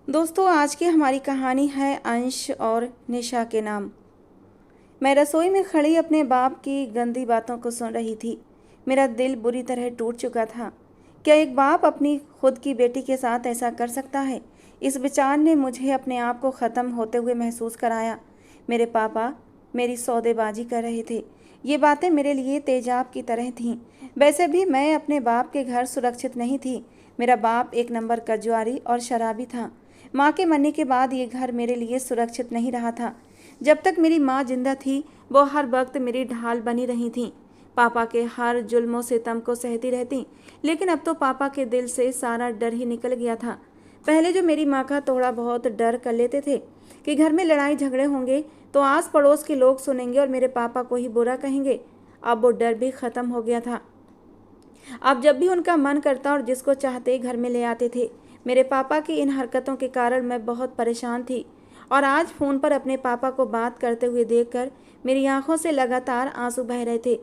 दोस्तों, आज की हमारी कहानी है अंश और निशा के नाम। मैं रसोई में खड़ी अपने बाप की गंदी बातों को सुन रही थी। मेरा दिल बुरी तरह टूट चुका था। क्या एक बाप अपनी खुद की बेटी के साथ ऐसा कर सकता है? इस विचार ने मुझे अपने आप को ख़त्म होते हुए महसूस कराया। मेरे पापा मेरी सौदेबाजी कर रहे थे। ये बातें मेरे लिए तेजाब की तरह थीं। वैसे भी मैं अपने बाप के घर सुरक्षित नहीं थी। मेरा बाप एक नंबर का जुआरी और शराबी था। माँ के मरने के बाद ये घर मेरे लिए सुरक्षित नहीं रहा था। जब तक मेरी माँ जिंदा थी वो हर वक्त मेरी ढाल बनी रही थी। पापा के हर जुल्मों सितम को सहती रहती, लेकिन अब तो पापा के दिल से सारा डर ही निकल गया था। पहले जो मेरी माँ का थोड़ा बहुत डर कर लेते थे कि घर में लड़ाई झगड़े होंगे तो आस पड़ोस के लोग सुनेंगे और मेरे पापा को ही बुरा कहेंगे, अब वो डर भी ख़त्म हो गया था। अब जब भी उनका मन करता और जिसको चाहते घर में ले आते थे। मेरे पापा की इन हरकतों के कारण मैं बहुत परेशान थी और आज फ़ोन पर अपने पापा को बात करते हुए देखकर मेरी आंखों से लगातार आंसू बह रहे थे।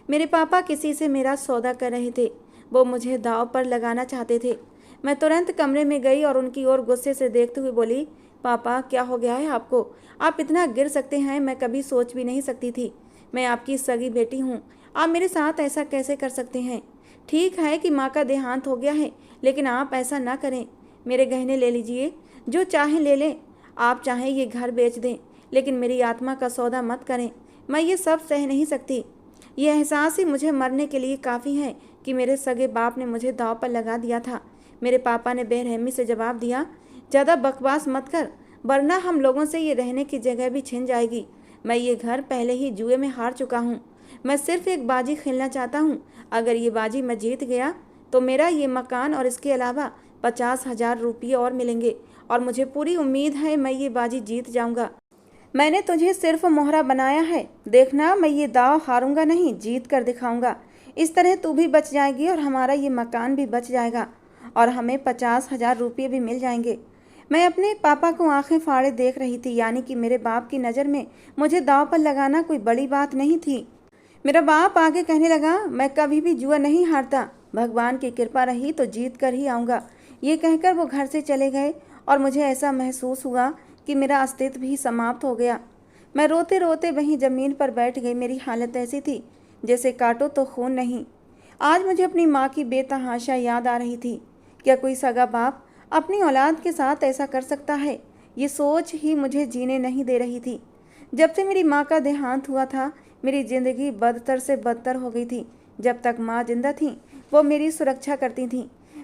मेरे पापा किसी से मेरा सौदा कर रहे थे। वो मुझे दांव पर लगाना चाहते थे। मैं तुरंत कमरे में गई और उनकी ओर गुस्से से देखते हुए बोली, पापा क्या हो गया है आपको? आप इतना गिर सकते हैं मैं कभी सोच भी नहीं सकती थी। मैं आपकी सगी बेटी हूँ, आप मेरे साथ ऐसा कैसे कर सकते हैं? ठीक है कि माँ का देहांत हो गया है, लेकिन आप ऐसा ना करें। मेरे गहने ले लीजिए, जो चाहें ले लें। आप चाहें ये घर बेच दें, लेकिन मेरी आत्मा का सौदा मत करें। मैं ये सब सह नहीं सकती। ये एहसास ही मुझे मरने के लिए काफ़ी है कि मेरे सगे बाप ने मुझे दांव पर लगा दिया था। मेरे पापा ने बेरहमी से जवाब दिया, ज़्यादा बकवास मत कर, वरना हम लोगों से ये रहने की जगह भी छिन जाएगी। मैं ये घर पहले ही जुए में हार चुका हूँ। मैं सिर्फ एक बाजी खेलना चाहता हूँ। अगर ये बाजी मैं जीत गया तो मेरा ये मकान और इसके अलावा 50,000 रुपये और मिलेंगे और मुझे पूरी उम्मीद है मैं ये बाजी जीत जाऊंगा। मैंने तुझे सिर्फ मोहरा बनाया है, देखना मैं ये दाव हारूंगा नहीं, जीत कर दिखाऊंगा। इस तरह तू भी बच जाएगी और हमारा ये मकान भी बच जाएगा और हमें 50,000 रुपये भी मिल जाएंगे। मैं अपने पापा को आंखें फाड़े देख रही थी, यानी कि मेरे बाप की नज़र में मुझे दाव पर लगाना कोई बड़ी बात नहीं थी। मेरा बाप आगे कहने लगा, मैं कभी भी जुआ नहीं हारता, भगवान की कृपा रही तो जीत कर ही आऊँगा। ये कहकर वो घर से चले गए और मुझे ऐसा महसूस हुआ कि मेरा अस्तित्व भी समाप्त हो गया। मैं रोते रोते वहीं ज़मीन पर बैठ गई। मेरी हालत ऐसी थी जैसे काटो तो खून नहीं। आज मुझे अपनी माँ की बेतहाशा याद आ रही थी। क्या कोई सगा बाप अपनी औलाद के साथ ऐसा कर सकता है? ये सोच ही मुझे जीने नहीं दे रही थी। जब से मेरी माँ का देहांत हुआ था मेरी ज़िंदगी बदतर से बदतर हो गई थी। जब तक माँ जिंदा थी वो मेरी सुरक्षा करती थीं।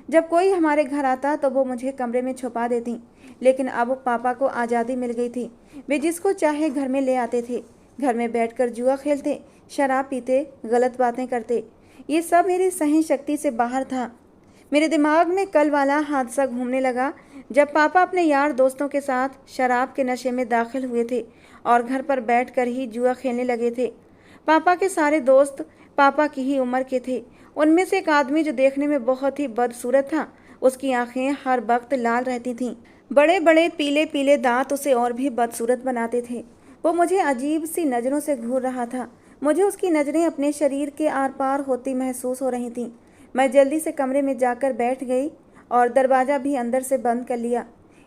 जब कोई हमारे घर आता तो वो मुझे कमरे में छुपा देती, लेकिन अब पापा को आज़ादी मिल गई थी। वे जिसको चाहे घर में ले आते थे, घर में बैठकर जुआ खेलते, शराब पीते, गलत बातें करते। ये सब मेरी सहन शक्ति से बाहर था। मेरे दिमाग में कल वाला हादसा घूमने लगा जब पापा अपने यार दोस्तों के साथ शराब के नशे में दाखिल हुए थे और घर पर बैठकर ही जुआ खेलने लगे थे। पापा के सारे दोस्त पापा की ही उम्र के थे। उनमें से एक आदमी जो देखने में बहुत ही बदसूरत था, उसकी आंखें हर वक्त लाल रहती थीं। बड़े बड़े पीले पीले दांत उसे और भी बदसूरत बनाते थे। वो मुझे अजीब सी नज़रों से घूर रहा था। मुझे उसकी नज़रें अपने शरीर के आर पार होती महसूस हो रही थीं। मैं जल्दी से कमरे में जाकर बैठ गई और दरवाज़ा भी अंदर से बंद कर लिया,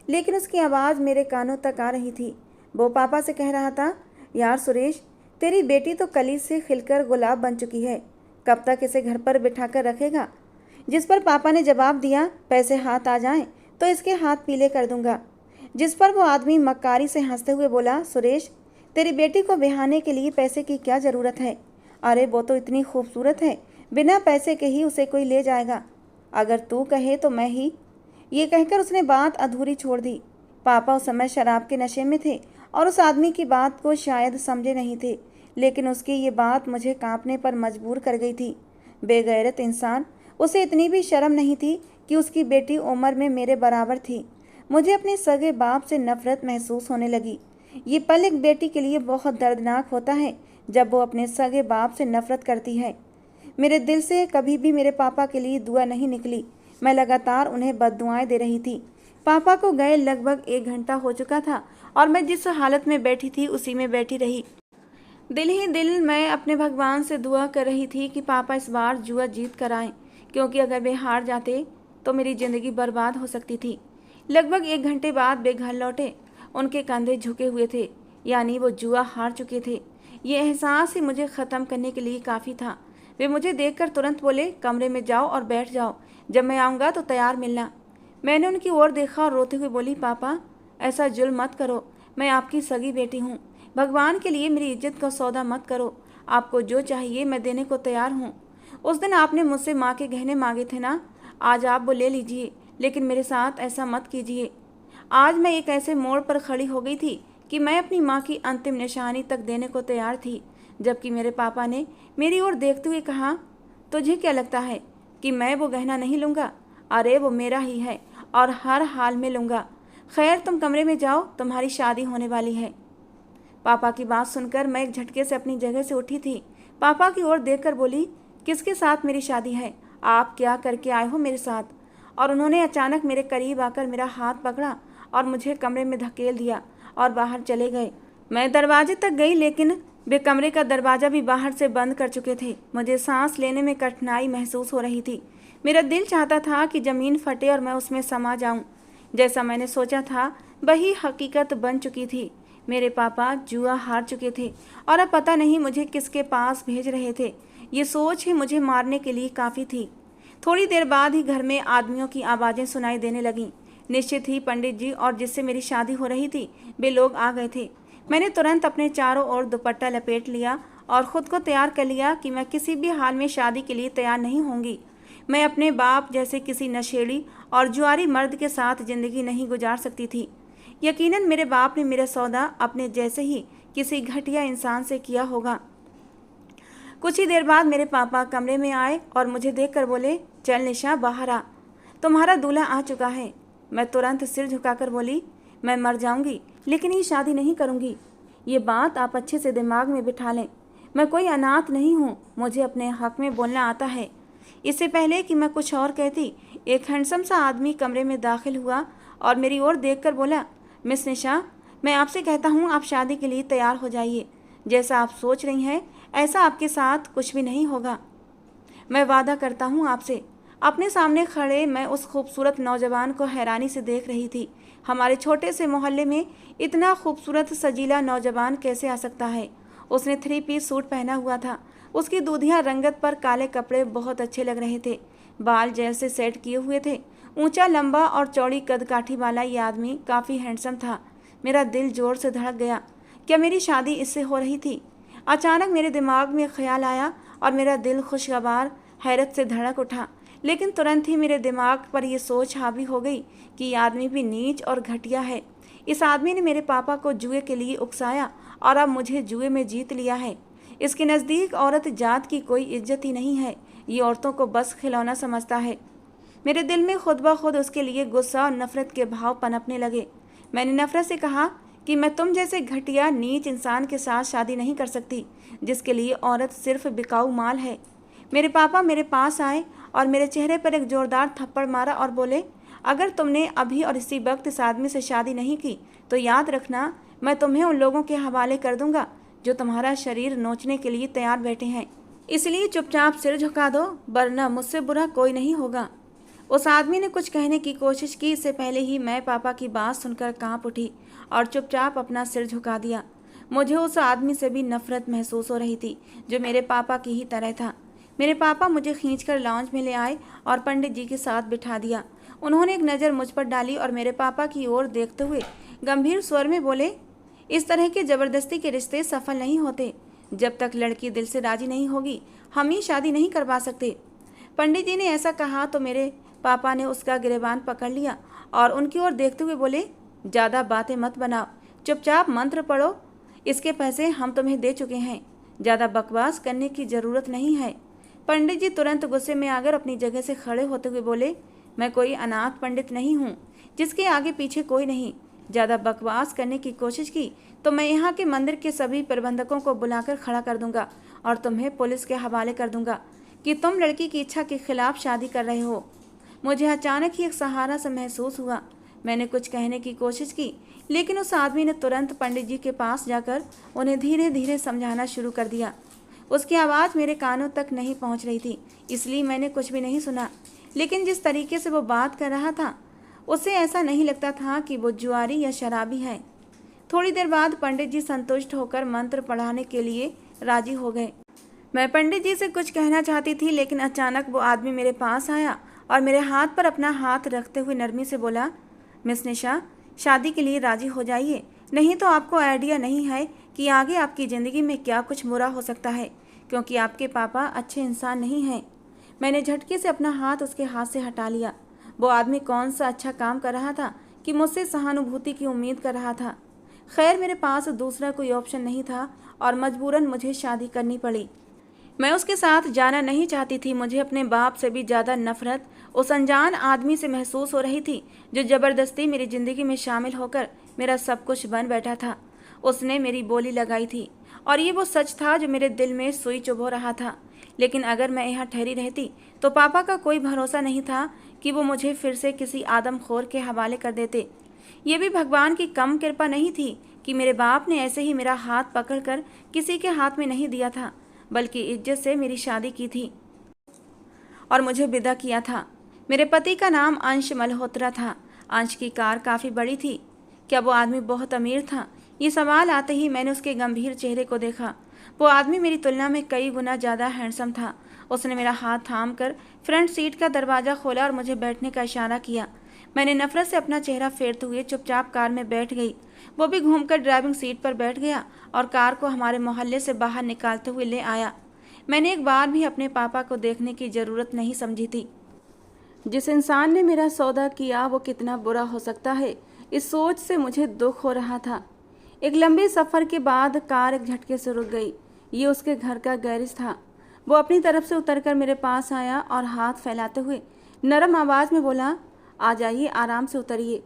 लेकिन उसकी आवाज़ मेरे कानों तक आ रही थी। वो पापा से कह रहा था, यार सुरेश, तेरी बेटी तो कली से खिलकर गुलाब बन चुकी है, कब तक इसे घर पर बिठाकर रखेगा? जिस पर पापा ने जवाब दिया, पैसे हाथ आ जाएं तो इसके हाथ पीले कर दूंगा। जिस पर वो आदमी मक्कारी से हंसते हुए बोला, सुरेश, तेरी बेटी को ब्याहने के लिए पैसे की क्या ज़रूरत है? अरे वो तो इतनी खूबसूरत है, बिना पैसे के ही उसे कोई ले जाएगा। अगर तू कहे तो मैं ही। ये कहकर उसने बात अधूरी छोड़ दी। पापा उस समय शराब के नशे में थे और उस आदमी की बात को शायद समझे नहीं थे, लेकिन उसकी ये बात मुझे कांपने पर मजबूर कर गई थी। बेगैरत इंसान, उसे इतनी भी शर्म नहीं थी कि उसकी बेटी उम्र में मेरे बराबर थी। मुझे अपने सगे बाप से नफरत महसूस होने लगी। ये पल एक बेटी के लिए बहुत दर्दनाक होता है जब वो अपने सगे बाप से नफरत करती है। मेरे दिल से कभी भी मेरे पापा के लिए दुआ नहीं निकली। मैं लगातार उन्हें बद्दुआएं दे रही थी। पापा को गए लगभग 1 घंटा हो चुका था और मैं जिस हालत में बैठी थी उसी में बैठी रही। दिल ही दिल मैं अपने भगवान से दुआ कर रही थी कि पापा इस बार जुआ जीत कर आएं, क्योंकि अगर वे हार जाते तो मेरी ज़िंदगी बर्बाद हो सकती थी। लगभग 1 घंटे बाद वे घर लौटे। उनके कंधे झुके हुए थे, यानी वो जुआ हार चुके थे। ये एहसास ही मुझे ख़त्म करने के लिए काफ़ी था। वे मुझे देखकर तुरंत बोले, कमरे में जाओ और बैठ जाओ, जब मैं आऊँगा तो तैयार मिलना। मैंने उनकी ओर देखा और रोते हुए बोली, पापा ऐसा जुल्म मत करो, मैं आपकी सगी बेटी हूँ। भगवान के लिए मेरी इज्जत का सौदा मत करो। आपको जो चाहिए मैं देने को तैयार हूँ। उस दिन आपने मुझसे माँ के गहने मांगे थे ना, आज आप वो ले लीजिए, लेकिन मेरे साथ ऐसा मत कीजिए। आज मैं एक ऐसे मोड़ पर खड़ी हो गई थी कि मैं अपनी माँ की अंतिम निशानी तक देने को तैयार थी, जबकि मेरे पापा ने मेरी ओर देखते हुए कहा, तुझे क्या लगता है कि मैं वो गहना नहीं लूँगा? अरे वो मेरा ही है और हर हाल में लूँगा। खैर तुम कमरे में जाओ, तुम्हारी शादी होने वाली है। पापा की बात सुनकर मैं एक झटके से अपनी जगह से उठी थी। पापा की ओर देखकर बोली, किसके साथ मेरी शादी है? आप क्या करके आए हो मेरे साथ? और उन्होंने अचानक मेरे करीब आकर मेरा हाथ पकड़ा और मुझे कमरे में धकेल दिया और बाहर चले गए। मैं दरवाजे तक गई, लेकिन वे कमरे का दरवाज़ा भी बाहर से बंद कर चुके थे। मुझे सांस लेने में कठिनाई महसूस हो रही थी। मेरा दिल चाहता था कि ज़मीन फटे और मैं उसमें समा जाऊं। जैसा मैंने सोचा था वही हकीकत बन चुकी थी। मेरे पापा जुआ हार चुके थे और अब पता नहीं मुझे किसके पास भेज रहे थे। ये सोच ही मुझे मारने के लिए काफ़ी थी। थोड़ी देर बाद ही घर में आदमियों की आवाज़ें सुनाई देने लगीं। निश्चित ही पंडित जी और जिससे मेरी शादी हो रही थी वे लोग आ गए थे। मैंने तुरंत अपने चारों ओर दुपट्टा लपेट लिया और ख़ुद को तैयार कर लिया कि मैं किसी भी हाल में शादी के लिए तैयार नहीं होंगी। मैं अपने बाप जैसे किसी नशेड़ी और जुआरी मर्द के साथ ज़िंदगी नहीं गुजार सकती थी। यकीनन मेरे बाप ने मेरा सौदा अपने जैसे ही किसी घटिया इंसान से किया होगा। कुछ ही देर बाद मेरे पापा कमरे में आए और मुझे देखकर बोले, चल निशा बाहर आ, तुम्हारा दूल्हा आ चुका है। मैं तुरंत सिर झुकाकर बोली, मैं मर जाऊंगी लेकिन ये शादी नहीं करूंगी। ये बात आप अच्छे से दिमाग में बिठा लें। मैं कोई अनाथ नहीं हूँ, मुझे अपने हक में बोलना आता है। इससे पहले कि मैं कुछ और कहती, एक हैंडसम सा आदमी कमरे में दाखिल हुआ और मेरी ओर देखकर बोला, मिस निशा, मैं आपसे कहता हूँ आप शादी के लिए तैयार हो जाइए। जैसा आप सोच रही हैं ऐसा आपके साथ कुछ भी नहीं होगा। मैं वादा करता हूँ आपसे। अपने सामने खड़े मैं उस खूबसूरत नौजवान को हैरानी से देख रही थी। हमारे छोटे से मोहल्ले में इतना खूबसूरत सजीला नौजवान कैसे आ सकता है? उसने 3 पीस सूट पहना हुआ था। उसकी दूधिया रंगत पर काले कपड़े बहुत अच्छे लग रहे थे। बाल जैसे सेट किए हुए थे। ऊंचा, लंबा और चौड़ी कदकाठी वाला ये आदमी काफ़ी हैंडसम था। मेरा दिल जोर से धड़क गया। क्या मेरी शादी इससे हो रही थी? अचानक मेरे दिमाग में ख्याल आया और मेरा दिल खुशगवार हैरत से धड़क उठा। लेकिन तुरंत ही मेरे दिमाग पर यह सोच हावी हो गई कि यह आदमी भी नीच और घटिया है। इस आदमी ने मेरे पापा को जुए के लिए उकसाया और अब मुझे जुए में जीत लिया है। इसके नज़दीक औरत जात की कोई इज्जत ही नहीं है। ये औरतों को बस खिलौना समझता है। मेरे दिल में खुद ब खुद उसके लिए गुस्सा और नफरत के भाव पनपने लगे। मैंने नफरत से कहा कि मैं तुम जैसे घटिया नीच इंसान के साथ शादी नहीं कर सकती, जिसके लिए औरत सिर्फ बिकाऊ माल है। मेरे पापा मेरे पास आए और मेरे चेहरे पर एक जोरदार थप्पड़ मारा और बोले, अगर तुमने अभी और इसी वक्त इस आदमी से शादी नहीं की तो याद रखना, मैं तुम्हें उन लोगों के हवाले कर दूंगा जो तुम्हारा शरीर नोचने के लिए तैयार बैठे हैं। इसलिए चुपचाप सिर झुका दो, वरना मुझसे बुरा कोई नहीं होगा। उस आदमी ने कुछ कहने की कोशिश की, इससे पहले ही मैं पापा की बात सुनकर कांप उठी और चुपचाप अपना सिर झुका दिया। मुझे उस आदमी से भी नफरत महसूस हो रही थी, जो मेरे पापा की ही तरह था। मेरे पापा मुझे खींचकर लॉन्ज में ले आए और पंडित जी के साथ बिठा दिया। उन्होंने एक नज़र मुझ पर डाली और मेरे पापा की ओर देखते हुए गंभीर स्वर में बोले, इस तरह के ज़बरदस्ती के रिश्ते सफल नहीं होते। जब तक लड़की दिल से राजी नहीं होगी, हम ही शादी नहीं करवा सकते। पंडित जी ने ऐसा कहा तो मेरे पापा ने उसका गिरेबान पकड़ लिया और उनकी ओर देखते हुए बोले, ज़्यादा बातें मत बनाओ, चुपचाप मंत्र पढ़ो। इसके पैसे हम तुम्हें दे चुके हैं, ज़्यादा बकवास करने की ज़रूरत नहीं है। पंडित जी तुरंत गुस्से में आकर अपनी जगह से खड़े होते हुए बोले, मैं कोई अनाथ पंडित नहीं हूँ जिसके आगे पीछे कोई नहीं। ज़्यादा बकवास करने की कोशिश की तो मैं यहाँ के मंदिर के सभी प्रबंधकों को बुलाकर खड़ा कर दूंगा और तुम्हें पुलिस के हवाले कर दूंगा कि तुम लड़की की इच्छा के खिलाफ शादी कर रहे हो। मुझे अचानक ही एक सहारा सा महसूस हुआ। मैंने कुछ कहने की कोशिश की, लेकिन उस आदमी ने तुरंत पंडित जी के पास जाकर उन्हें धीरे धीरे समझाना शुरू कर दिया। उसकी आवाज़ मेरे कानों तक नहीं पहुंच रही थी, इसलिए मैंने कुछ भी नहीं सुना। लेकिन जिस तरीके से वो बात कर रहा था उससे ऐसा नहीं लगता था कि वो जुआरी या शराबी है। थोड़ी देर बाद पंडित जी संतुष्ट होकर मंत्र पढ़ाने के लिए राजी हो गए। मैं पंडित जी से कुछ कहना चाहती थी, लेकिन अचानक वो आदमी मेरे पास आया और मेरे हाथ पर अपना हाथ रखते हुए नरमी से बोला, मिस निशा, शादी के लिए राजी हो जाइए, नहीं तो आपको आइडिया नहीं है कि आगे आपकी ज़िंदगी में क्या कुछ बुरा हो सकता है, क्योंकि आपके पापा अच्छे इंसान नहीं हैं। मैंने झटके से अपना हाथ उसके हाथ से हटा लिया। वो आदमी कौन सा अच्छा काम कर रहा था कि मुझसे सहानुभूति की उम्मीद कर रहा था। खैर, मेरे पास दूसरा कोई ऑप्शन नहीं था और मजबूरन मुझे शादी करनी पड़ी। मैं उसके साथ जाना नहीं चाहती थी। मुझे अपने बाप से भी ज़्यादा नफरत उस अनजान आदमी से महसूस हो रही थी जो ज़बरदस्ती मेरी ज़िंदगी में शामिल होकर मेरा सब कुछ बन बैठा था। उसने मेरी बोली लगाई थी और ये वो सच था जो मेरे दिल में सुई चुभो रहा था। लेकिन अगर मैं यहाँ ठहरी रहती तो पापा का कोई भरोसा नहीं था कि वो मुझे फिर से किसी आदमखोर के हवाले कर देते। ये भी भगवान की कम कृपा नहीं थी कि मेरे बाप ने ऐसे ही मेरा हाथ पकड़कर किसी के हाथ में नहीं दिया था, बल्कि इज्जत से मेरी शादी की थी और मुझे विदा किया था। मेरे पति का नाम अंश मल्होत्रा था। अंश की कार काफ़ी बड़ी थी। क्या वो आदमी बहुत अमीर था? ये सवाल आते ही मैंने उसके गंभीर चेहरे को देखा। वो आदमी मेरी तुलना में कई गुना ज़्यादा हैंडसम था। उसने मेरा हाथ थाम कर फ्रंट सीट का दरवाज़ा खोला और मुझे बैठने का इशारा किया। मैंने नफरत से अपना चेहरा फेरते हुए चुपचाप कार में बैठ गई। वो भी घूमकर ड्राइविंग सीट पर बैठ गया और कार को हमारे मोहल्ले से बाहर निकालते हुए ले आया। मैंने एक बार भी अपने पापा को देखने की ज़रूरत नहीं समझी थी। जिस इंसान ने मेरा सौदा किया वो कितना बुरा हो सकता है, इस सोच से मुझे दुख हो रहा था। एक लंबे सफ़र के बाद कार एक झटके से रुक गई। ये उसके घर का गैरेज था। वो अपनी तरफ से उतरकर मेरे पास आया और हाथ फैलाते हुए नरम आवाज़ में बोला, आ जाइए, आराम से उतरिए।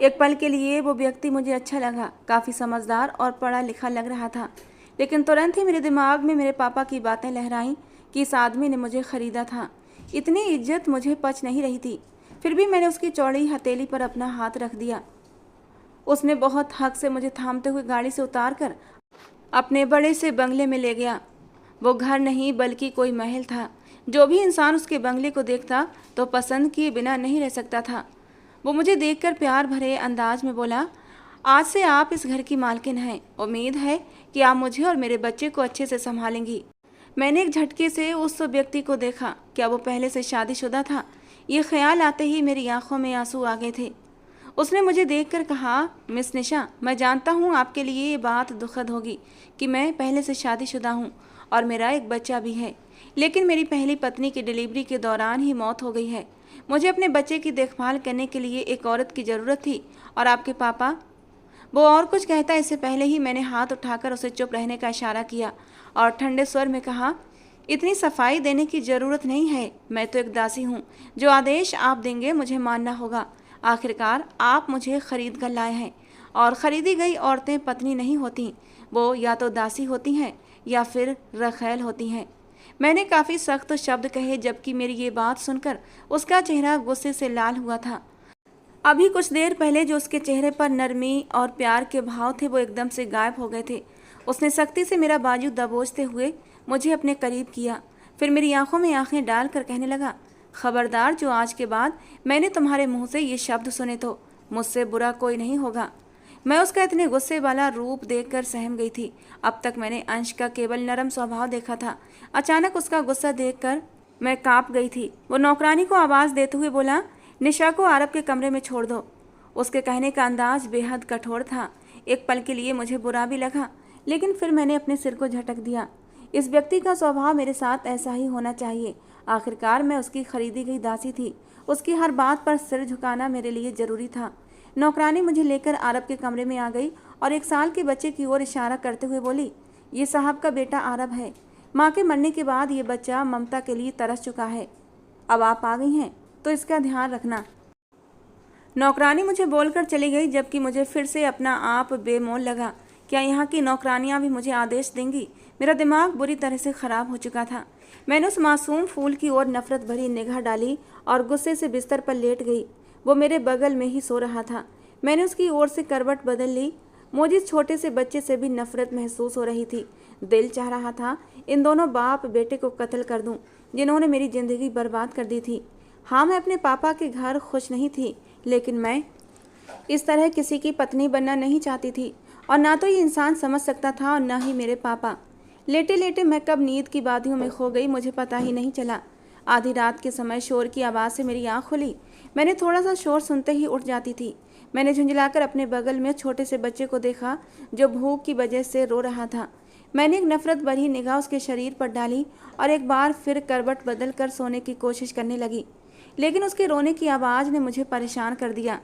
एक पल के लिए वो व्यक्ति मुझे अच्छा लगा। काफ़ी समझदार और पढ़ा लिखा लग रहा था। लेकिन तुरंत ही मेरे दिमाग में मेरे पापा की बातें लहराईं कि इस आदमी ने मुझे ख़रीदा था। इतनी इज्जत मुझे पच नहीं रही थी। फिर भी मैंने उसकी चौड़ी हथेली पर अपना हाथ रख दिया। उसने बहुत हक से मुझे थामते हुए गाड़ी से उतार कर अपने बड़े से बंगले में ले गया। वो घर नहीं बल्कि कोई महल था। जो भी इंसान उसके बंगले को देखता तो पसंद किए बिना नहीं रह सकता था। वो मुझे देखकर प्यार भरे अंदाज में बोला, आज से आप इस घर की मालकिन हैं। उम्मीद है कि आप मुझे और मेरे बच्चे को अच्छे से संभालेंगी। मैंने एक झटके से उस व्यक्ति को देखा। क्या वो पहले से शादीशुदा था? ये ख्याल आते ही मेरी आंखों में आंसू आ गए थे। उसने मुझे देखकर कहा, मिस निशा, मैं जानता हूँ आपके लिए ये बात दुखद होगी कि मैं पहले से शादीशुदा हूँ और मेरा एक बच्चा भी है, लेकिन मेरी पहली पत्नी की डिलीवरी के दौरान ही मौत हो गई है। मुझे अपने बच्चे की देखभाल करने के लिए एक औरत की ज़रूरत थी और आपके पापा। वो और कुछ कहता इससे पहले ही मैंने हाथ उठाकर उसे चुप रहने का इशारा किया और ठंडे स्वर में कहा, इतनी सफाई देने की ज़रूरत नहीं है। मैं तो एक दासी हूँ। जो आदेश आप देंगे मुझे मानना होगा। आखिरकार आप मुझे खरीद कर लाए हैं और ख़रीदी गई औरतें पत्नी नहीं होती। वो या तो दासी होती हैं या फिर रखैल होती हैं। मैंने काफ़ी सख्त शब्द कहे, जबकि मेरी ये बात सुनकर उसका चेहरा गुस्से से लाल हुआ था। अभी कुछ देर पहले जो उसके चेहरे पर नरमी और प्यार के भाव थे वो एकदम से गायब हो गए थे। उसने सख्ती से मेरा बाजू दबोचते हुए मुझे अपने करीब किया। फिर मेरी आंखों में आंखें डालकर कहने लगा, खबरदार, जो आज के बाद मैंने तुम्हारे मुंह से ये शब्द सुने तो मुझसे बुरा कोई नहीं होगा। मैं उसका इतने गुस्से वाला रूप देखकर सहम गई थी। अब तक मैंने अंश का केवल नरम स्वभाव देखा था। अचानक उसका गुस्सा देखकर मैं कांप गई थी। वो नौकरानी को आवाज़ देते हुए बोला, निशा को आरब के कमरे में छोड़ दो। उसके कहने का अंदाज बेहद कठोर था। एक पल के लिए मुझे बुरा भी लगा, लेकिन फिर मैंने अपने सिर को झटक दिया। इस व्यक्ति का स्वभाव मेरे साथ ऐसा ही होना चाहिए। आखिरकार मैं उसकी खरीदी गई दासी थी। उसकी हर बात पर सिर झुकाना मेरे लिए ज़रूरी था। नौकरानी मुझे लेकर आरब के कमरे में आ गई और 1 साल के बच्चे की ओर इशारा करते हुए बोली, ये साहब का बेटा आरब है। माँ के मरने के बाद ये बच्चा ममता के लिए तरस चुका है। अब आप आ गई हैं तो इसका ध्यान रखना। नौकरानी मुझे बोलकर चली गई, जबकि मुझे फिर से अपना आप बेमोल लगा। क्या यहाँ की नौकरानियाँ भी मुझे आदेश देंगी? मेरा दिमाग बुरी तरह से ख़राब हो चुका था। मैंने उस मासूम फूल की ओर नफरत भरी निगाह डाली और गुस्से से बिस्तर पर लेट गई। वो मेरे बगल में ही सो रहा था। मैंने उसकी ओर से करवट बदल ली। मुझे इस छोटे से बच्चे से भी नफरत महसूस हो रही थी। दिल चाह रहा था इन दोनों बाप बेटे को कत्ल कर दूं, जिन्होंने मेरी ज़िंदगी बर्बाद कर दी थी। हाँ, मैं अपने पापा के घर खुश नहीं थी, लेकिन मैं इस तरह किसी की पत्नी बनना नहीं चाहती थी, और ना तो ये इंसान समझ सकता था और ना ही मेरे पापा। लेटे लेटे मैं कब नींद की वादियों में खो गई मुझे पता ही नहीं चला। आधी रात के समय शोर की आवाज़ से मेरी आँख खुली। मैंने थोड़ा सा शोर सुनते ही उठ जाती थी। मैंने झुंझलाकर अपने बगल में छोटे से बच्चे को देखा जो भूख की वजह से रो रहा था। मैंने एक नफरत भरी निगाह उसके शरीर पर डाली और एक बार फिर करवट बदल कर सोने की कोशिश करने लगी, लेकिन उसके रोने की आवाज़ ने मुझे परेशान कर दिया।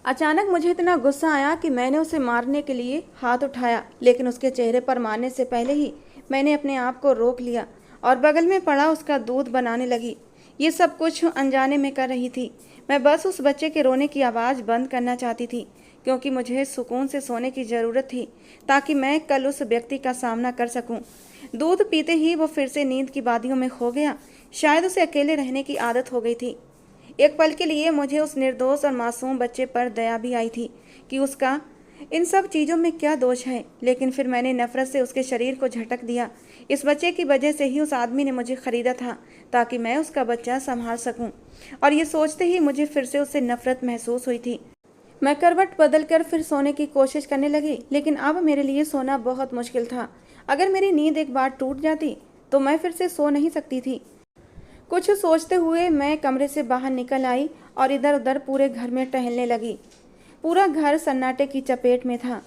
अचानक मुझे इतना गुस्सा आया कि मैंने उसे मारने के लिए हाथ उठाया, लेकिन उसके चेहरे पर मारने से पहले ही मैंने अपने आप को रोक लिया और बगल में पड़ा उसका दूध बनाने लगी। ये सब कुछ अनजाने में कर रही थी। मैं बस उस बच्चे के रोने की आवाज़ बंद करना चाहती थी, क्योंकि मुझे सुकून से सोने की ज़रूरत थी ताकि मैं कल उस व्यक्ति का सामना कर सकूं। दूध पीते ही वो फिर से नींद की वादियों में खो गया। शायद उसे अकेले रहने की आदत हो गई थी। एक पल के लिए मुझे उस निर्दोष और मासूम बच्चे पर दया भी आई थी कि उसका इन सब चीज़ों में क्या दोष है, लेकिन फिर मैंने नफरत से उसके शरीर को झटक दिया। इस बच्चे की वजह से ही उस आदमी ने मुझे खरीदा था ताकि मैं उसका बच्चा संभाल सकूं, और ये सोचते ही मुझे फिर से उससे नफरत महसूस हुई थी। मैं करवट बदल कर फिर सोने की कोशिश करने लगी, लेकिन अब मेरे लिए सोना बहुत मुश्किल था। अगर मेरी नींद एक बार टूट जाती तो मैं फिर से सो नहीं सकती थी। कुछ सोचते हुए मैं कमरे से बाहर निकल आई और इधर उधर पूरे घर में टहलने लगी। पूरा घर सन्नाटे की चपेट में था।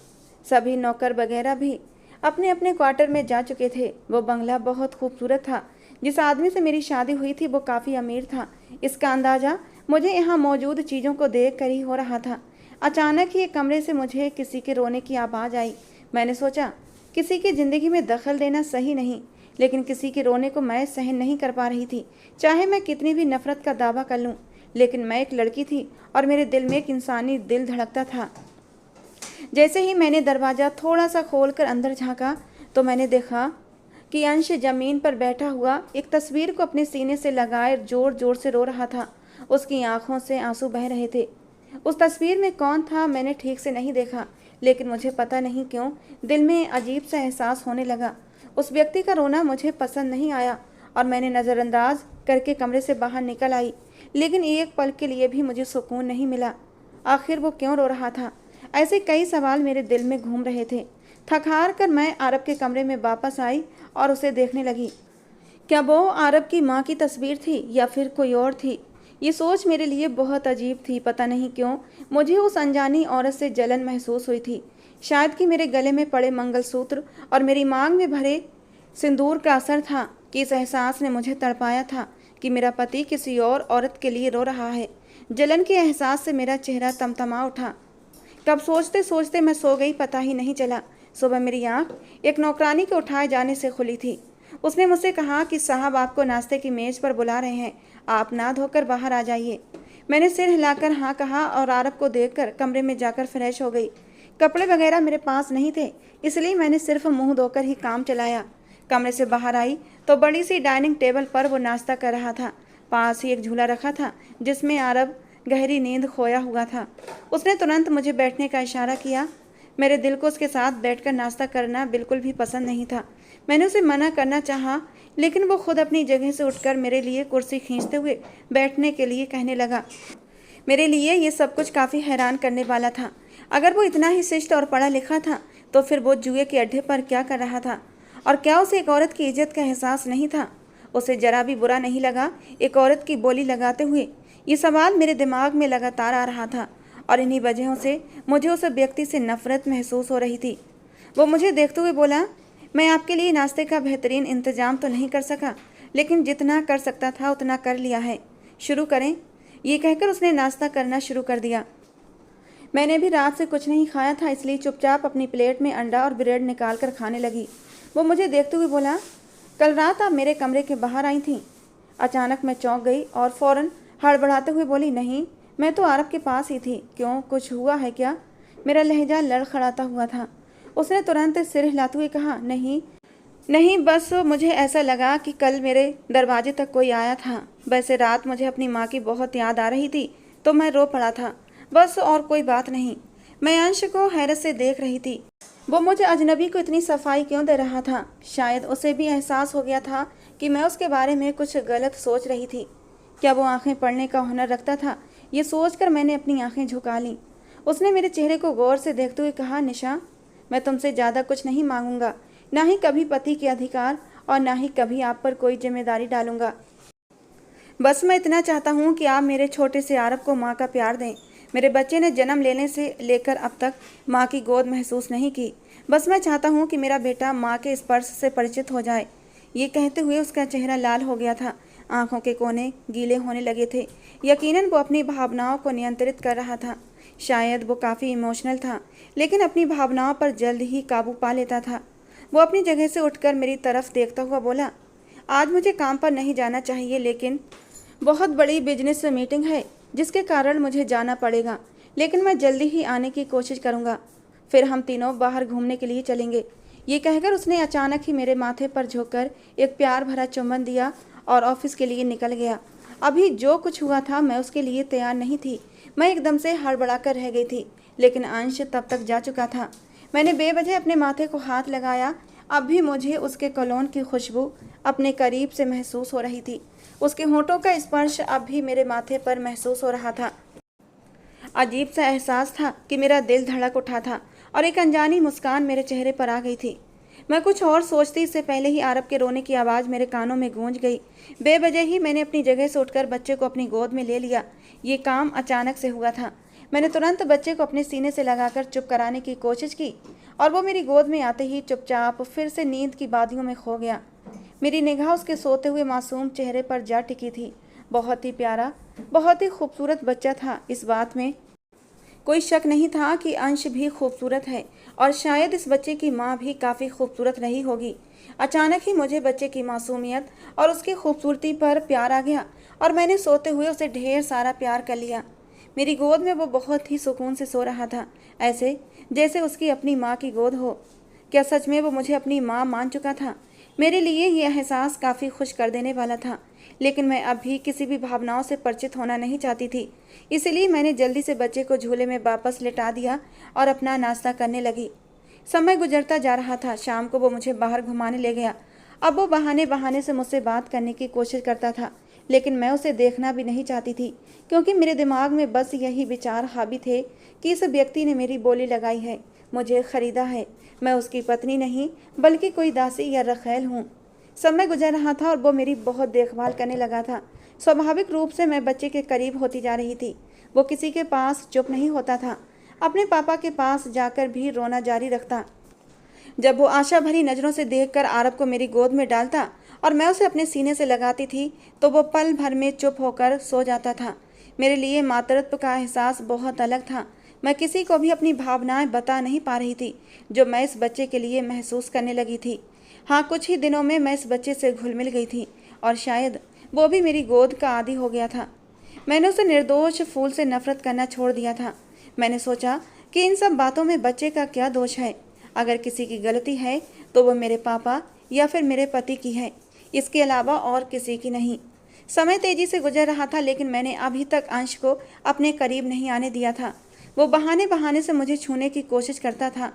सभी नौकर वगैरह भी अपने अपने क्वार्टर में जा चुके थे। वो बंगला बहुत खूबसूरत था। जिस आदमी से मेरी शादी हुई थी वो काफ़ी अमीर था। इसका अंदाज़ा मुझे यहाँ मौजूद चीज़ों को देख कर ही हो रहा था। अचानक ही एक कमरे से मुझे किसी के रोने की आवाज़ आई। मैंने सोचा किसी की ज़िंदगी में दखल देना सही नहीं, लेकिन किसी के रोने को मैं सहन नहीं कर पा रही थी। चाहे मैं कितनी भी नफरत का दावा कर लूं, लेकिन मैं एक लड़की थी और मेरे दिल में एक इंसानी दिल धड़कता था। जैसे ही मैंने दरवाज़ा थोड़ा सा खोलकर अंदर झांका तो मैंने देखा कि अंश ज़मीन पर बैठा हुआ एक तस्वीर को अपने सीने से लगाए ज़ोर ज़ोर से रो रहा था। उसकी आंखों से आंसू बह रहे थे। उस तस्वीर में कौन था मैंने ठीक से नहीं देखा, लेकिन मुझे पता नहीं क्यों दिल में अजीब सा एहसास होने लगा। उस व्यक्ति का रोना मुझे पसंद नहीं आया और मैंने नज़रअंदाज करके कमरे से बाहर निकल आई, लेकिन एक पल के लिए भी मुझे सुकून नहीं मिला। आखिर वो क्यों रो रहा था? ऐसे कई सवाल मेरे दिल में घूम रहे थे। थक हार कर मैं आरब के कमरे में वापस आई और उसे देखने लगी। क्या वो आरब की माँ की तस्वीर थी या फिर कोई और थी? ये सोच मेरे लिए बहुत अजीब थी। पता नहीं क्यों मुझे उस अनजानी औरत से जलन महसूस हुई थी। शायद कि मेरे गले में पड़े मंगलसूत्र और मेरी मांग में भरे सिंदूर का असर था कि इस एहसास ने मुझे तड़पाया था कि मेरा पति किसी और औरत के लिए रो रहा है। जलन के एहसास से मेरा चेहरा तमतमा उठा। कब सोचते सोचते मैं सो गई पता ही नहीं चला। सुबह मेरी आँख एक नौकरानी के उठाए जाने से खुली थी। उसने मुझसे कहा कि साहब आपको नाश्ते की मेज पर बुला रहे हैं, आप ना धोकर बाहर आ जाइए। मैंने सिर हिलाकर हाँ कहा और आरब को देखकर कमरे में जाकर फ्रेश हो गई। कपड़े वगैरह मेरे पास नहीं थे, इसलिए मैंने सिर्फ मुंह धोकर ही काम चलाया। कमरे से बाहर आई तो बड़ी सी डाइनिंग टेबल पर वो नाश्ता कर रहा था। पास ही एक झूला रखा था जिसमें आरब गहरी नींद खोया हुआ था। उसने तुरंत मुझे बैठने का इशारा किया। मेरे दिल को उसके साथ बैठकर नाश्ता करना बिल्कुल भी पसंद नहीं था। मैंने उसे मना करना चाहा, लेकिन वो खुद अपनी जगह से उठकर मेरे लिए कुर्सी खींचते हुए बैठने के लिए कहने लगा। मेरे लिए ये सब कुछ काफ़ी हैरान करने वाला था। अगर वो इतना ही शिष्ट और पढ़ा लिखा था तो फिर वो जुए के अड्डे पर क्या कर रहा था? और क्या उसे एक औरत की इज्जत का एहसास नहीं था? उसे जरा भी बुरा नहीं लगा एक औरत की बोली लगाते हुए? ये सवाल मेरे दिमाग में लगातार आ रहा था और इन्हीं वजहों से मुझे उस व्यक्ति से नफरत महसूस हो रही थी। वो मुझे देखते हुए बोला, मैं आपके लिए नाश्ते का बेहतरीन इंतजाम तो नहीं कर सका, लेकिन जितना कर सकता था उतना कर लिया है। शुरू करें? ये कहकर उसने नाश्ता करना शुरू कर दिया। मैंने भी रात से कुछ नहीं खाया था, इसलिए चुपचाप अपनी प्लेट में अंडा और ब्रेड निकाल कर खाने लगी। वो मुझे देखते हुए बोला, कल रात आप मेरे कमरे के बाहर आई थीं। अचानक मैं चौंक गई और फ़ौरन हड़बड़ाते हुए बोली, नहीं, मैं तो आरब के पास ही थी। क्यों, कुछ हुआ है क्या? मेरा लहजा लड़खड़ाता हुआ था। उसने तुरंत सिर हिलाते हुए कहा, नहीं नहीं, बस मुझे ऐसा लगा कि कल मेरे दरवाजे तक कोई आया था। वैसे रात मुझे अपनी माँ की बहुत याद आ रही थी तो मैं रो पड़ा था, बस और कोई बात नहीं। मैं अंश को हैरत से देख रही थी। वो मुझे अजनबी को इतनी सफाई क्यों दे रहा था? शायद उसे भी एहसास हो गया था कि मैं उसके बारे में कुछ गलत सोच रही थी। क्या वो आंखें पढ़ने का हुनर रखता था ये सोचकर मैंने अपनी आंखें झुका लीं। उसने मेरे चेहरे को गौर से देखते हुए कहा, निशा, मैं तुमसे ज़्यादा कुछ नहीं मांगूंगा, ना ही कभी पति के अधिकार और ना ही कभी आप पर कोई जिम्मेदारी डालूंगा। बस मैं इतना चाहता हूँ कि आप मेरे छोटे से आरव को माँ का प्यार दें। मेरे बच्चे ने जन्म लेने से लेकर अब तक माँ की गोद महसूस नहीं की। बस मैं चाहता हूँ कि मेरा बेटा माँ के स्पर्श से परिचित हो जाए। ये कहते हुए उसका चेहरा लाल हो गया था, आंखों के कोने गीले होने लगे थे। यकीनन वो अपनी भावनाओं को नियंत्रित कर रहा था। शायद वो काफ़ी इमोशनल था, लेकिन अपनी भावनाओं पर जल्द ही काबू पा लेता था। वो अपनी जगह से उठकर मेरी तरफ देखता हुआ बोला, आज मुझे काम पर नहीं जाना चाहिए, लेकिन बहुत बड़ी बिजनेस मीटिंग है जिसके कारण मुझे जाना पड़ेगा, लेकिन मैं जल्दी ही आने की कोशिश करूँगा। फिर हम तीनों बाहर घूमने के लिए चलेंगे। ये कहकर उसने अचानक ही मेरे माथे पर झुककर एक प्यार भरा चुम्बन दिया और ऑफिस के लिए निकल गया। अभी जो कुछ हुआ था मैं उसके लिए तैयार नहीं थी। मैं एकदम से हड़बड़ा कर रह गई थी, लेकिन अंश तब तक जा चुका था। मैंने बेवजह अपने माथे को हाथ लगाया। अब भी मुझे उसके कोलोन की खुशबू अपने करीब से महसूस हो रही थी। उसके होंठों का स्पर्श अब भी मेरे माथे पर महसूस हो रहा था। अजीब सा एहसास था कि मेरा दिल धड़क उठा था और एक अनजानी मुस्कान मेरे चेहरे पर आ गई थी। मैं कुछ और सोचती इससे पहले ही आरव के रोने की आवाज़ मेरे कानों में गूंज गई। बेवजह ही मैंने अपनी जगह से उठकर बच्चे को अपनी गोद में ले लिया। ये काम अचानक से हुआ था। मैंने तुरंत बच्चे को अपने सीने से लगाकर चुप कराने की कोशिश की और वो मेरी गोद में आते ही चुपचाप फिर से नींद की वादियों में खो गया। मेरी निगाह उसके सोते हुए मासूम चेहरे पर जा टिकी थी। बहुत ही प्यारा, बहुत ही खूबसूरत बच्चा था। इस बात में कोई शक नहीं था कि अंश भी खूबसूरत है और शायद इस बच्चे की माँ भी काफ़ी खूबसूरत रही होगी। अचानक ही मुझे बच्चे की मासूमियत और उसकी खूबसूरती पर प्यार आ गया और मैंने सोते हुए उसे ढेर सारा प्यार कर लिया। मेरी गोद में वो बहुत ही सुकून से सो रहा था, ऐसे जैसे उसकी अपनी माँ की गोद हो। क्या सच में वो मुझे अपनी माँ मान चुका था? मेरे लिए यह एहसास काफ़ी खुश कर देने वाला था, लेकिन मैं अब भी किसी भी भावनाओं से परिचित होना नहीं चाहती थी। इसलिए मैंने जल्दी से बच्चे को झूले में वापस लेटा दिया और अपना नाश्ता करने लगी। समय गुजरता जा रहा था। शाम को वो मुझे बाहर घुमाने ले गया। अब वो बहाने बहाने से मुझसे बात करने की कोशिश करता था, लेकिन मैं उसे देखना भी नहीं चाहती थी, क्योंकि मेरे दिमाग में बस यही विचार हावी थे कि इस व्यक्ति ने मेरी बोली लगाई है, मुझे खरीदा है। मैं उसकी पत्नी नहीं बल्कि कोई दासी या रखैल हूँ। समय गुजर रहा था और वो मेरी बहुत देखभाल करने लगा था। स्वाभाविक रूप से मैं बच्चे के करीब होती जा रही थी। वो किसी के पास चुप नहीं होता था, अपने पापा के पास जाकर भी रोना जारी रखता। जब वो आशा भरी नज़रों से देखकर आरव को मेरी गोद में डालता और मैं उसे अपने सीने से लगाती थी, तो वो पल भर में चुप होकर सो जाता था। मेरे लिए मातृत्व का एहसास बहुत अलग था। मैं किसी को भी अपनी भावनाएं बता नहीं पा रही थी जो मैं इस बच्चे के लिए महसूस करने लगी थी। हाँ, कुछ ही दिनों में मैं इस बच्चे से घुल मिल गई थी और शायद वो भी मेरी गोद का आदी हो गया था। मैंने उसे निर्दोष फूल से नफरत करना छोड़ दिया था। मैंने सोचा कि इन सब बातों में बच्चे का क्या दोष है। अगर किसी की गलती है तो वो मेरे पापा या फिर मेरे पति की है, इसके अलावा और किसी की नहीं। समय तेजी से गुजर रहा था, लेकिन मैंने अभी तक अंश को अपने करीब नहीं आने दिया था। वो बहाने बहाने से मुझे छूने की कोशिश करता था।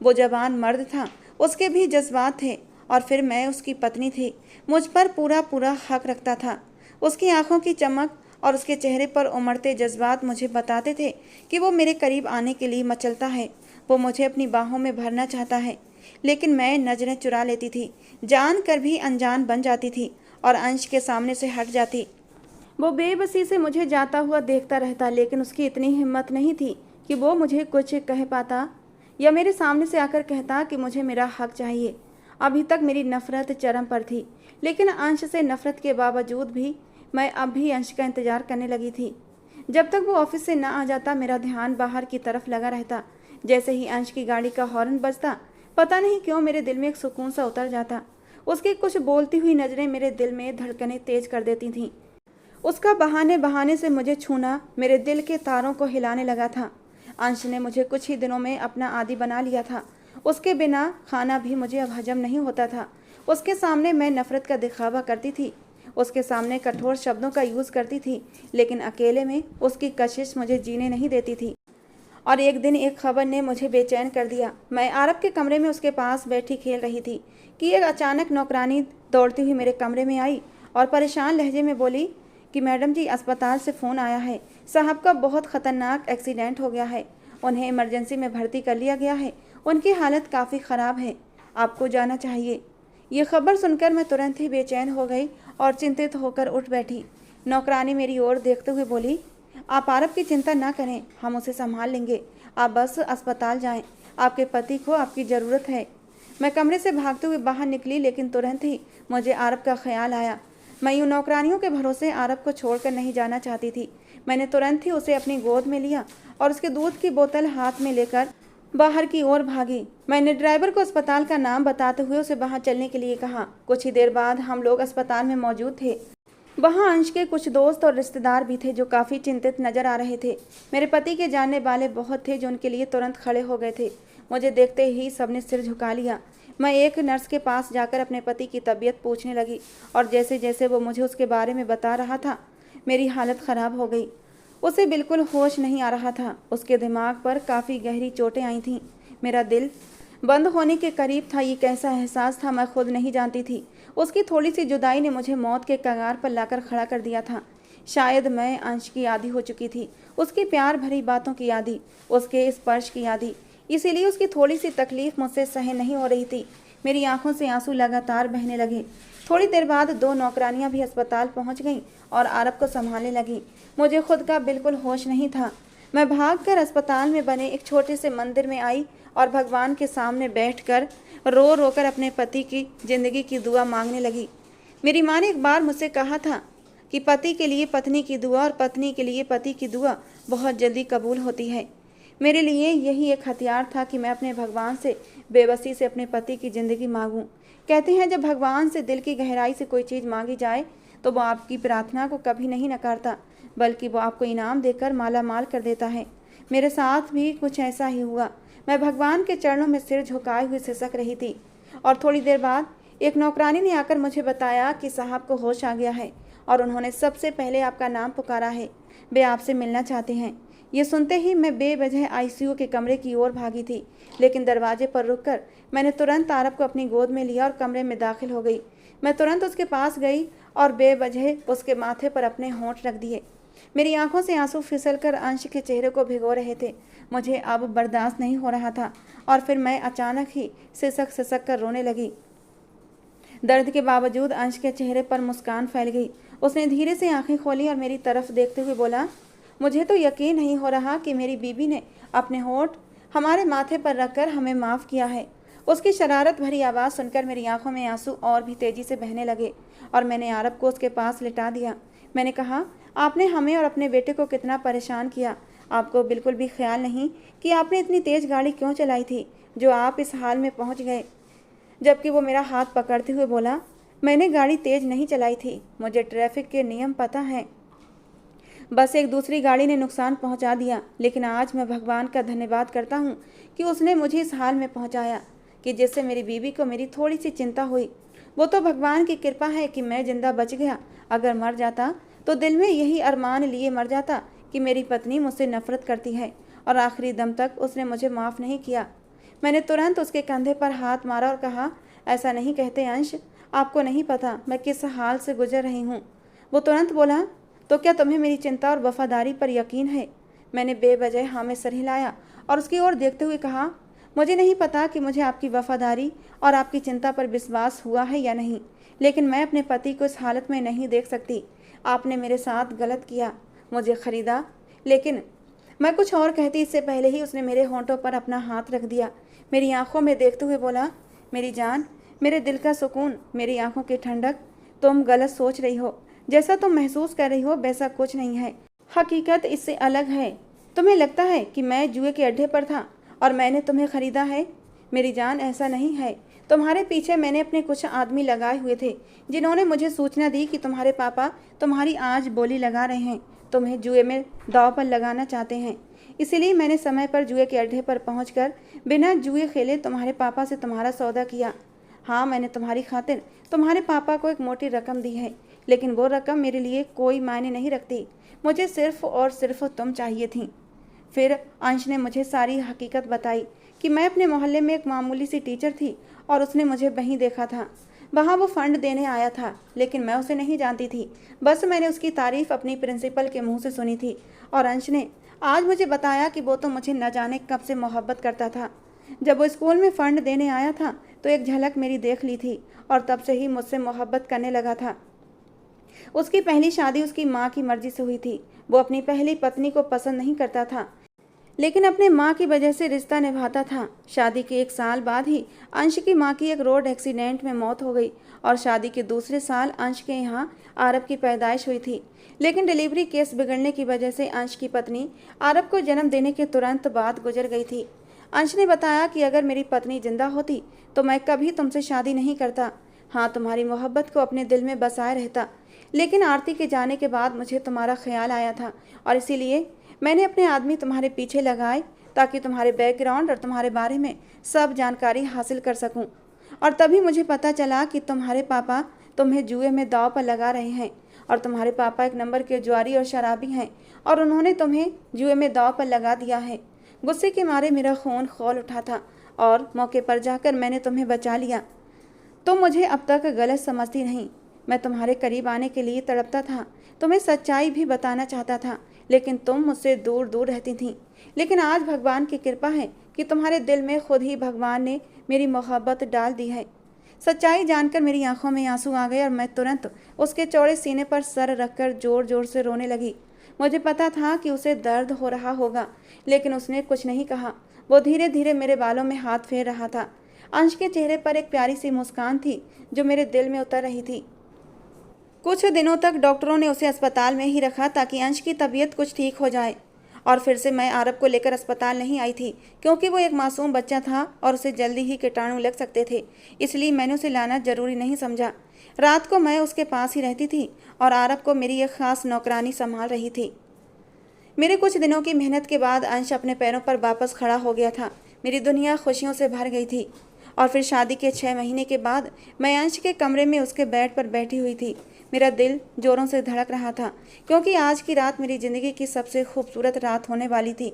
वो जवान मर्द था, उसके भी जज्बात थे और फिर मैं उसकी पत्नी थी। मुझ पर पूरा पूरा हक रखता था। उसकी आंखों की चमक और उसके चेहरे पर उमड़ते जज्बात मुझे बताते थे कि वो मेरे करीब आने के लिए मचलता है। वो मुझे अपनी बाहों में भरना चाहता है, लेकिन मैं नजरें चुरा लेती थी, जान कर भी अनजान बन जाती थी और अंश के सामने से हट जाती। वो बेबसी से मुझे जाता हुआ देखता रहता, लेकिन उसकी इतनी हिम्मत नहीं थी कि वो मुझे कुछ कह पाता या मेरे सामने से आकर कहता कि मुझे मेरा हक चाहिए। अभी तक मेरी नफरत चरम पर थी, लेकिन अंश से नफरत के बावजूद भी मैं अब भी अंश का इंतजार करने लगी थी। जब तक वो ऑफिस से ना आ जाता, मेरा ध्यान बाहर की तरफ लगा रहता। जैसे ही अंश की गाड़ी का हॉर्न बजता, पता नहीं क्यों मेरे दिल में एक सुकून सा उतर जाता। उसकी कुछ बोलती हुई नज़रें मेरे दिल में धड़कनें तेज कर देती थीं। उसका बहाने बहाने से मुझे छूना मेरे दिल के तारों को हिलाने लगा था। अंश ने मुझे कुछ ही दिनों में अपना आदी बना लिया था। उसके बिना खाना भी मुझे अब हजम नहीं होता था। उसके सामने मैं नफरत का दिखावा करती थी, उसके सामने कठोर शब्दों का यूज़ करती थी, लेकिन अकेले में उसकी कशिश मुझे जीने नहीं देती थी। और एक दिन एक खबर ने मुझे बेचैन कर दिया। मैं आरव के कमरे में उसके पास बैठी खेल रही थी कि एक अचानक नौकरानी दौड़ती हुई मेरे कमरे में आई और परेशान लहजे में बोली कि मैडम जी, अस्पताल से फ़ोन आया है, साहब का बहुत ख़तरनाक एक्सीडेंट हो गया है। उन्हें इमरजेंसी में भर्ती कर लिया गया है। उनकी हालत काफ़ी ख़राब है। आपको जाना चाहिए। ये खबर सुनकर मैं तुरंत ही बेचैन हो गई और चिंतित होकर उठ बैठी। नौकरानी मेरी ओर देखते हुए बोली, आप आरब की चिंता ना करें, हम उसे संभाल लेंगे। आप बस अस्पताल जाएं। आपके पति को आपकी ज़रूरत है। मैं कमरे से भागते हुए बाहर निकली, लेकिन तुरंत ही मुझे आरब का ख्याल आया। मैं यूँ नौकरानियों के भरोसे आरब को छोड़कर नहीं जाना चाहती थी। मैंने तुरंत ही उसे अपनी गोद में लिया और उसके दूध की बोतल हाथ में लेकर बाहर की ओर भागी। मैंने ड्राइवर को अस्पताल का नाम बताते हुए उसे बाहर चलने के लिए कहा। कुछ ही देर बाद हम लोग अस्पताल में मौजूद थे। वहाँ अंश के कुछ दोस्त और रिश्तेदार भी थे जो काफ़ी चिंतित नजर आ रहे थे। मेरे पति के जानने वाले बहुत थे जो उनके लिए तुरंत खड़े हो गए थे। मुझे देखते ही सबने सिर झुका लिया। मैं एक नर्स के पास जाकर अपने पति की तबीयत पूछने लगी और जैसे जैसे वो मुझे उसके बारे में बता रहा था, मेरी हालत ख़राब हो गई। उसे बिल्कुल होश नहीं आ रहा था। उसके दिमाग पर काफ़ी गहरी चोटें आई थीं। मेरा दिल बंद होने के करीब था। ये कैसा एहसास था मैं खुद नहीं जानती थी। उसकी थोड़ी सी जुदाई ने मुझे मौत के कगार पर लाकर खड़ा कर दिया था। शायद मैं अंश की आदी हो चुकी थी, उसकी प्यार भरी बातों की आदी, उसके स्पर्श की आदी। इसीलिए उसकी थोड़ी सी तकलीफ मुझसे सहन नहीं हो रही थी। मेरी आंखों से आंसू लगातार बहने लगे। थोड़ी देर बाद 2 नौकरानियां भी अस्पताल पहुंच गईं और आरब को संभालने लगीं। मुझे खुद का बिल्कुल होश नहीं था। मैं भागकर अस्पताल में बने एक छोटे से मंदिर में आई और भगवान के सामने बैठकर रो रो कर अपने पति की ज़िंदगी की दुआ मांगने लगी। मेरी माँ ने एक बार मुझसे कहा था कि पति के लिए पत्नी की दुआ और पत्नी के लिए पति की दुआ बहुत जल्दी कबूल होती है। मेरे लिए यही एक हथियार था कि मैं अपने भगवान से बेबसी से अपने पति की ज़िंदगी मांगूं। कहते हैं जब भगवान से दिल की गहराई से कोई चीज़ मांगी जाए तो वो आपकी प्रार्थना को कभी नहीं नकारता, बल्कि वो आपको इनाम देकर माला माल कर देता है। मेरे साथ भी कुछ ऐसा ही हुआ। मैं भगवान के चरणों में सिर झुकाए हुए सिसक रही थी और थोड़ी देर बाद एक नौकरानी ने आकर मुझे बताया कि साहब को होश आ गया है और उन्होंने सबसे पहले आपका नाम पुकारा है। वे आपसे मिलना चाहते हैं। ये सुनते ही मैं बेवजह आईसीयू के कमरे की ओर भागी थी, लेकिन दरवाजे पर रुककर मैंने तुरंत आरब को अपनी गोद में लिया और कमरे में दाखिल हो गई। मैं तुरंत उसके पास गई और बेवजह उसके माथे पर अपने होंठ रख दिए। मेरी आंखों से आंसू फिसलकर अंश के चेहरे को भिगो रहे थे। मुझे अब बर्दाश्त नहीं हो रहा था और फिर मैं अचानक ही सिसक सिसक कर रोने लगी। दर्द के बावजूद अंश के चेहरे पर मुस्कान फैल गई। उसने धीरे से आंखें खोली और मेरी तरफ देखते हुए बोला, मुझे तो यकीन नहीं हो रहा कि मेरी बीबी ने अपने होंठ हमारे माथे पर रखकर हमें माफ़ किया है। उसकी शरारत भरी आवाज़ सुनकर मेरी आंखों में आंसू और भी तेज़ी से बहने लगे और मैंने आरब को उसके पास लिटा दिया। मैंने कहा, आपने हमें और अपने बेटे को कितना परेशान किया। आपको बिल्कुल भी ख्याल नहीं कि आपने इतनी तेज़ गाड़ी क्यों चलाई थी जो आप इस हाल में पहुंच गए। जबकि वो मेरा हाथ पकड़ते हुए बोला, मैंने गाड़ी तेज़ नहीं चलाई थी, मुझे ट्रैफिक के नियम पता हैं। बस एक दूसरी गाड़ी ने नुकसान पहुंचा दिया, लेकिन आज मैं भगवान का धन्यवाद करता हूं कि उसने मुझे इस हाल में पहुंचाया कि जिससे मेरी बीवी को मेरी थोड़ी सी चिंता हुई। वो तो भगवान की कृपा है कि मैं जिंदा बच गया। अगर मर जाता तो दिल में यही अरमान लिए मर जाता कि मेरी पत्नी मुझसे नफरत करती है और आखिरी दम तक उसने मुझे माफ़ नहीं किया। मैंने तुरंत उसके कंधे पर हाथ मारा और कहा, ऐसा नहीं कहते अंश, आपको नहीं पता मैं किस हाल से गुजर रही हूँ। वो तुरंत बोला, तो क्या तुम्हें मेरी चिंता और वफादारी पर यकीन है? मैंने बेवजह हाँ में सर हिलाया और उसकी ओर देखते हुए कहा, मुझे नहीं पता कि मुझे आपकी वफादारी और आपकी चिंता पर विश्वास हुआ है या नहीं, लेकिन मैं अपने पति को इस हालत में नहीं देख सकती। आपने मेरे साथ गलत किया, मुझे ख़रीदा। लेकिन मैं कुछ और कहती इससे पहले ही उसने मेरे होंठों पर अपना हाथ रख दिया। मेरी आंखों में देखते हुए बोला, मेरी जान, मेरे दिल का सुकून, मेरी आंखों की ठंडक, तुम गलत सोच रही हो। जैसा तुम महसूस कर रही हो वैसा कुछ नहीं है। हकीकत इससे अलग है। तुम्हें लगता है कि मैं जुए के अड्डे पर था और मैंने तुम्हें ख़रीदा है। मेरी जान, ऐसा नहीं है। तुम्हारे पीछे मैंने अपने कुछ आदमी लगाए हुए थे जिन्होंने मुझे सूचना दी कि तुम्हारे पापा तुम्हारी आज बोली लगा रहे हैं, तुम्हें जुए में दांव पर लगाना चाहते हैं। इसीलिए मैंने समय पर जुए के अड्डे पर पहुंचकर बिना जुए खेले तुम्हारे पापा से तुम्हारा सौदा किया। हाँ, मैंने तुम्हारी खातिर तुम्हारे पापा को एक मोटी रकम दी है, लेकिन वो रकम मेरे लिए कोई मायने नहीं रखती। मुझे सिर्फ और सिर्फ तुम चाहिए थी। फिर अंश ने मुझे सारी हकीकत बताई कि मैं अपने मोहल्ले में एक मामूली सी टीचर थी और उसने मुझे वहीं देखा था। वहाँ वो फ़ंड देने आया था, लेकिन मैं उसे नहीं जानती थी। बस मैंने उसकी तारीफ़ अपनी प्रिंसिपल के मुंह से सुनी थी और अंश ने आज मुझे बताया कि वो तो मुझे न जाने कब से मोहब्बत करता था। जब वो स्कूल में फ़ंड देने आया था तो एक झलक मेरी देख ली थी और तब से ही मुझसे मोहब्बत करने लगा था। उसकी पहली शादी उसकी माँ की मर्जी से हुई थी। वो अपनी पहली पत्नी को पसंद नहीं करता था, लेकिन अपने माँ की वजह से रिश्ता निभाता था। शादी के 1 साल बाद ही अंश की माँ की एक रोड एक्सीडेंट में मौत हो गई और शादी के दूसरे साल अंश के यहाँ आरब की पैदाइश हुई थी। लेकिन डिलीवरी केस बिगड़ने की वजह से अंश की पत्नी आरब को जन्म देने के तुरंत बाद गुजर गई थी। अंश ने बताया कि अगर मेरी पत्नी जिंदा होती तो मैं कभी तुमसे शादी नहीं करता। हाँ, तुम्हारी मोहब्बत को अपने दिल में बसाए रहता, लेकिन आरती के जाने के बाद मुझे तुम्हारा ख्याल आया था और इसीलिए मैंने अपने आदमी तुम्हारे पीछे लगाए ताकि तुम्हारे बैकग्राउंड और तुम्हारे बारे में सब जानकारी हासिल कर सकूं। और तभी मुझे पता चला कि तुम्हारे पापा तुम्हें जुए में दांव पर लगा रहे हैं और तुम्हारे पापा 1 नंबर के जुआरी और शराबी हैं और उन्होंने तुम्हें जुए में दांव पर लगा दिया है। गुस्से के मारे मेरा खून खौल उठा था और मौके पर जाकर मैंने तुम्हें बचा लिया। तुम मुझे अब तक गलत समझती नहीं। मैं तुम्हारे करीब आने के लिए तड़पता था, तुम्हें सच्चाई भी बताना चाहता था, लेकिन तुम मुझसे दूर दूर रहती थीं। लेकिन आज भगवान की कृपा है कि तुम्हारे दिल में खुद ही भगवान ने मेरी मोहब्बत डाल दी है। सच्चाई जानकर मेरी आंखों में आंसू आ गए और मैं तुरंत उसके चौड़े सीने पर सर रखकर जोर जोर से रोने लगी। मुझे पता था कि उसे दर्द हो रहा होगा, लेकिन उसने कुछ नहीं कहा। वो धीरे धीरे मेरे बालों में हाथ फेर रहा था। अंश के चेहरे पर एक प्यारी सी मुस्कान थी जो मेरे दिल में उतर रही थी। कुछ दिनों तक डॉक्टरों ने उसे अस्पताल में ही रखा ताकि अंश की तबीयत कुछ ठीक हो जाए। और फिर से मैं आरब को लेकर अस्पताल नहीं आई थी, क्योंकि वो एक मासूम बच्चा था और उसे जल्दी ही कीटाणु लग सकते थे। इसलिए मैंने उसे लाना जरूरी नहीं समझा। रात को मैं उसके पास ही रहती थी और आरब को मेरी एक खास नौकरानी संभाल रही थी। मेरे कुछ दिनों की मेहनत के बाद अंश अपने पैरों पर वापस खड़ा हो गया था। मेरी दुनिया खुशियों से भर गई थी। और फिर शादी के 6 महीने के बाद मैं अंश के कमरे में उसके बेड पर बैठी हुई थी। मेरा दिल जोरों से धड़क रहा था, क्योंकि आज की रात मेरी ज़िंदगी की सबसे खूबसूरत रात होने वाली थी।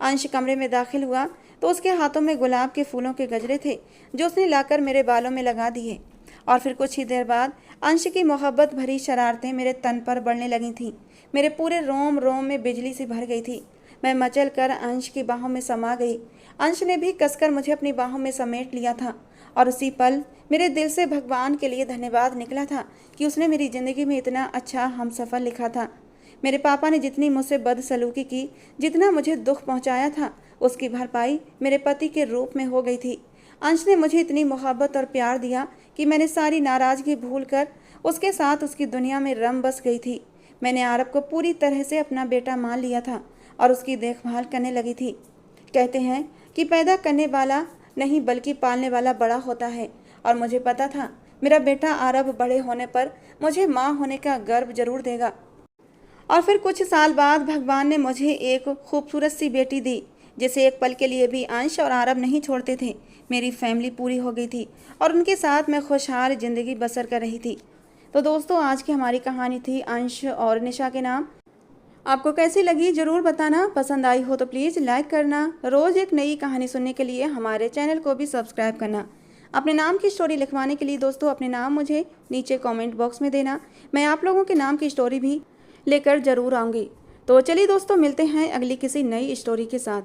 अंश कमरे में दाखिल हुआ तो उसके हाथों में गुलाब के फूलों के गजरे थे जो उसने लाकर मेरे बालों में लगा दिए। और फिर कुछ ही देर बाद अंश की मोहब्बत भरी शरारतें मेरे तन पर बढ़ने लगी थीं। मेरे पूरे रोम रोम में बिजली सी भर गई थी। मैं मचल कर अंश की बाहों में समा गई। अंश ने भी कसकर मुझे अपनी बाहों में समेट लिया था और उसी पल मेरे दिल से भगवान के लिए धन्यवाद निकला था कि उसने मेरी ज़िंदगी में इतना अच्छा हमसफ़र लिखा था। मेरे पापा ने जितनी मुझसे बदसलूकी की, जितना मुझे दुख पहुंचाया था, उसकी भरपाई मेरे पति के रूप में हो गई थी। अंश ने मुझे इतनी मोहब्बत और प्यार दिया कि मैंने सारी नाराज़गी भूल कर उसके साथ उसकी दुनिया में रम बस गई थी। मैंने आरब को पूरी तरह से अपना बेटा मान लिया था और उसकी देखभाल करने लगी थी। कहते हैं कि पैदा करने वाला नहीं बल्कि पालने वाला बड़ा होता है, और मुझे पता था मेरा बेटा आरब बड़े होने पर मुझे माँ होने का गर्व जरूर देगा। और फिर कुछ साल बाद भगवान ने मुझे एक खूबसूरत सी बेटी दी, जिसे एक पल के लिए भी अंश और आरब नहीं छोड़ते थे। मेरी फैमिली पूरी हो गई थी और उनके साथ मैं खुशहाल ज़िंदगी बसर कर रही थी। तो दोस्तों, आज की हमारी कहानी थी अंश और निशा के नाम। आपको कैसी लगी ज़रूर बताना। पसंद आई हो तो प्लीज़ लाइक करना। रोज़ एक नई कहानी सुनने के लिए हमारे चैनल को भी सब्सक्राइब करना। अपने नाम की स्टोरी लिखवाने के लिए दोस्तों अपने नाम मुझे नीचे कमेंट बॉक्स में देना। मैं आप लोगों के नाम की स्टोरी भी लेकर ज़रूर आऊँगी। तो चलिए दोस्तों, मिलते हैं अगली किसी नई स्टोरी के साथ।